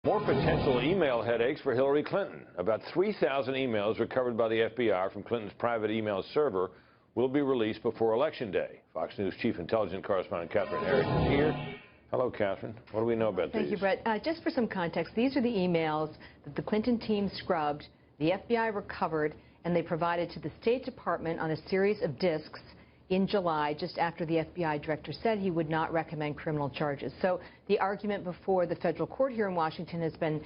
More potential email headaches for Hillary Clinton. About 3,000 emails recovered by the FBI from Clinton's private email server will be released before Election Day. Fox News Chief Intelligence Correspondent Catherine Herridge is here. Hello, Catherine. What do we know about these? Thank you, Brett. Just for some context, these are the emails that the Clinton team scrubbed, the FBI recovered, and they provided to the State Department on a series of disks in July, just after the FBI director said he would not recommend criminal charges. So the argument before the federal court here in Washington has been,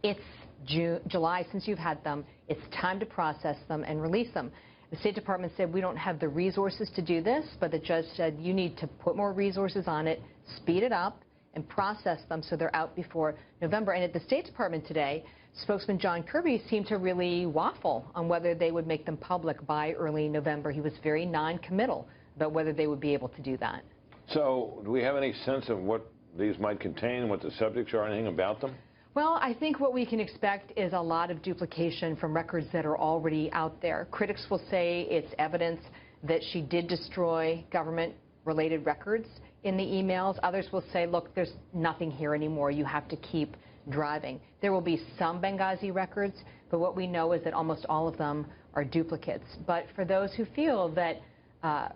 it's July since you've had them, it's time to process them and release them. The State Department said we don't have the resources to do this, but the judge said you need to put more resources on it, speed it up, and process them so they're out before November. And at the State Department today, spokesman John Kirby seemed to really waffle on whether they would make them public by early November. He was very non-committal about whether they would be able to do that. So do we have any sense of what these might contain, what the subjects are, anything about them? Well, I think what we can expect is a lot of duplication from records that are already out there. Critics will say it's evidence that she did destroy government-related records in the emails. Others will say, look, there's nothing here anymore. You have to keep driving. There will be some Benghazi records, but what we know is that almost all of them are duplicates. But for those who feel that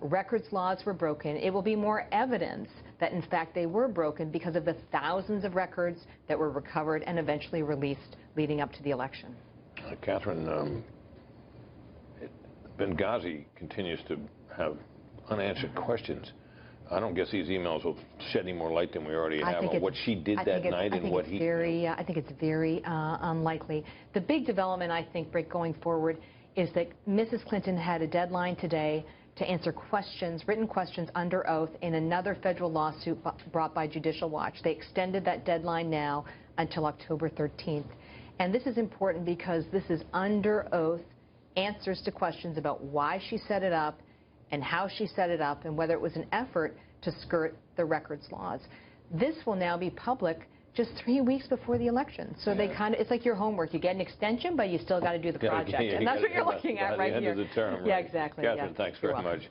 records laws were broken, it will be more evidence that, in fact, they were broken because of the thousands of records that were recovered and eventually released leading up to the election. Catherine, Benghazi continues to have unanswered questions. I don't guess these emails will shed any more light than we already have on what she did that night and what he did. I think it's very unlikely. The big development, I think, Brett, going forward is that Mrs. Clinton had a deadline today to answer questions, written questions under oath in another federal lawsuit brought by Judicial Watch. They extended that deadline now until October 13th. And this is important because this is under oath answers to questions about why she set it up and how she set it up and whether it was an effort to skirt the records laws. This will now be public just 3 weeks before the election. So they it's like your homework. You get an extension, but you still got to do the project. And that's what you're looking at right here. End of the term, Yeah, right. exactly. Catherine, thanks very much.